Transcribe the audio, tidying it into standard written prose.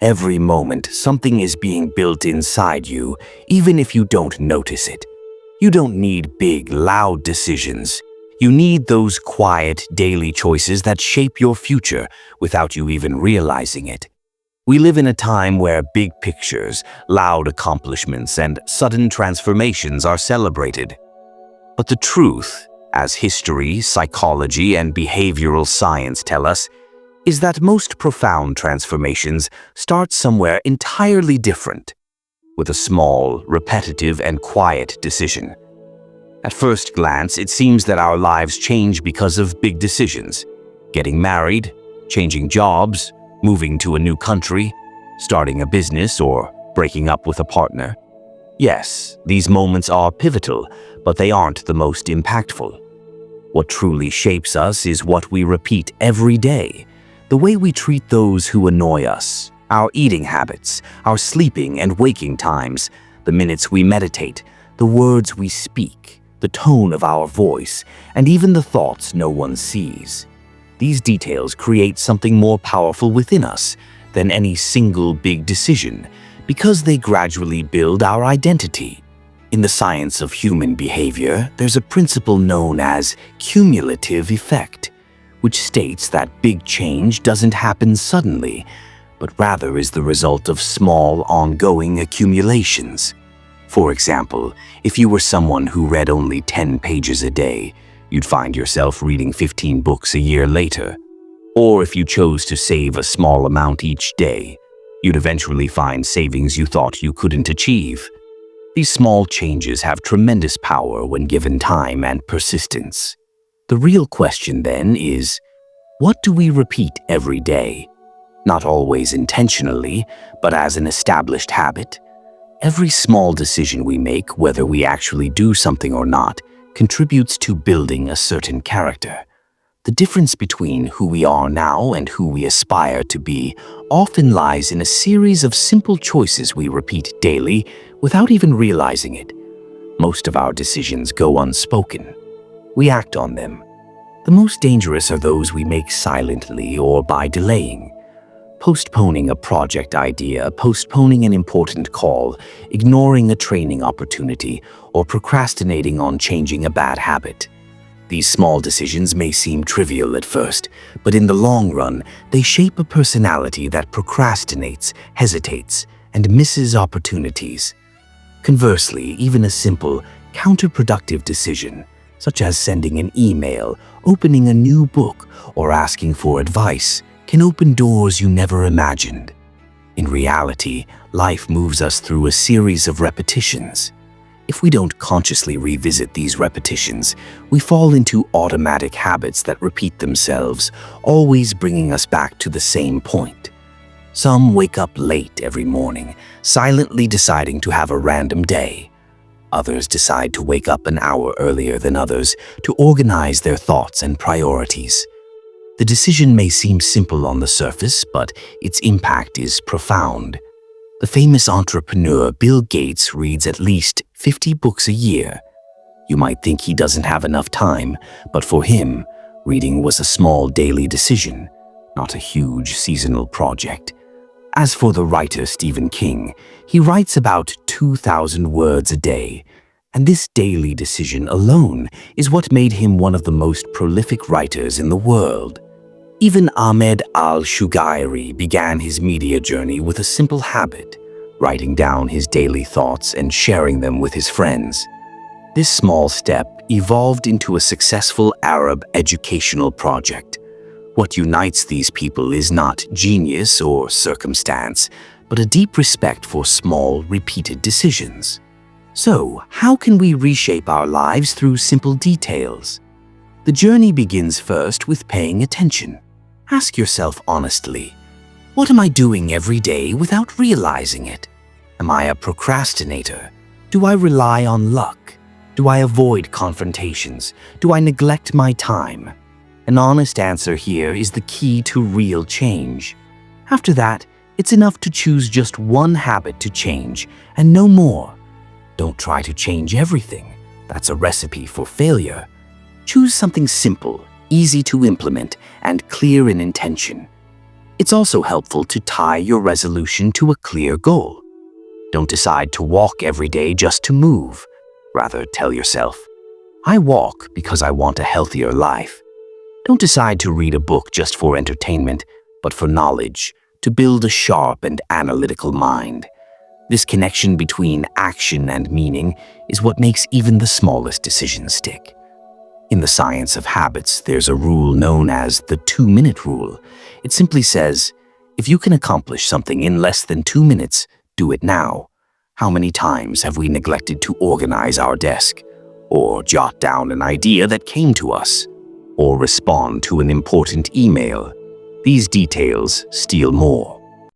Every moment, something is being built inside you, even if you don't notice it. You don't need big, loud decisions. You need those quiet, daily choices that shape your future without you even realizing it. We live in a time where big pictures, loud accomplishments, and sudden transformations are celebrated. But the truth, as history, psychology, and behavioral science tell us, is that most profound transformations start somewhere entirely different, with a small, repetitive, and quiet decision. At first glance, it seems that our lives change because of big decisions: getting married, changing jobs, moving to a new country, starting a business, or breaking up with a partner. Yes, these moments are pivotal, but they aren't the most impactful. What truly shapes us is what we repeat every day, the way we treat those who annoy us, our eating habits, our sleeping and waking times, the minutes we meditate, the words we speak, the tone of our voice, and even the thoughts no one sees. These details create something more powerful within us than any single big decision, because they gradually build our identity. In the science of human behavior, there's a principle known as cumulative effect, which states that big change doesn't happen suddenly, but rather is the result of small, ongoing accumulations. For example, if you were someone who read only 10 pages a day, you'd find yourself reading 15 books a year later. Or if you chose to save a small amount each day, you'd eventually find savings you thought you couldn't achieve. These small changes have tremendous power when given time and persistence. The real question then is, what do we repeat every day? Not always intentionally, but as an established habit. Every small decision we make, whether we actually do something or not, contributes to building a certain character. The difference between who we are now and who we aspire to be often lies in a series of simple choices we repeat daily without even realizing it. Most of our decisions go unspoken. We act on them. The most dangerous are those we make silently or by delaying. Postponing a project idea, postponing an important call, ignoring a training opportunity, or procrastinating on changing a bad habit. These small decisions may seem trivial at first, but in the long run, they shape a personality that procrastinates, hesitates, and misses opportunities. Conversely, even a simple, counterproductive decision, such as sending an email, opening a new book, or asking for advice, can open doors you never imagined. In reality, life moves us through a series of repetitions. If we don't consciously revisit these repetitions, we fall into automatic habits that repeat themselves, always bringing us back to the same point. Some wake up late every morning, silently deciding to have a random day. Others decide to wake up an hour earlier than others to organize their thoughts and priorities. The decision may seem simple on the surface, but its impact is profound. The famous entrepreneur Bill Gates reads at least 50 books a year. You might think he doesn't have enough time, but for him, reading was a small daily decision, not a huge seasonal project. As for the writer Stephen King, he writes about 2,000 words a day, and this daily decision alone is what made him one of the most prolific writers in the world. Even Ahmed al-Shugairi began his media journey with a simple habit, writing down his daily thoughts and sharing them with his friends. This small step evolved into a successful Arab educational project. What unites these people is not genius or circumstance, but a deep respect for small, repeated decisions. So, how can we reshape our lives through simple details? The journey begins first with paying attention. Ask yourself honestly, what am I doing every day without realizing it? Am I a procrastinator? Do I rely on luck? Do I avoid confrontations? Do I neglect my time? An honest answer here is the key to real change. After that, it's enough to choose just one habit to change and no more. Don't try to change everything. That's a recipe for failure. Choose something simple, easy to implement, and clear in intention. It's also helpful to tie your resolution to a clear goal. Don't decide to walk every day just to move. Rather, tell yourself, I walk because I want a healthier life. Don't decide to read a book just for entertainment, but for knowledge, to build a sharp and analytical mind. This connection between action and meaning is what makes even the smallest decisions stick. In the science of habits, there's a rule known as the 2-minute rule. It simply says, if you can accomplish something in less than 2 minutes, do it now. How many times have we neglected to organize our desk, or jot down an idea that came to us, or respond to an important email? These details steal more.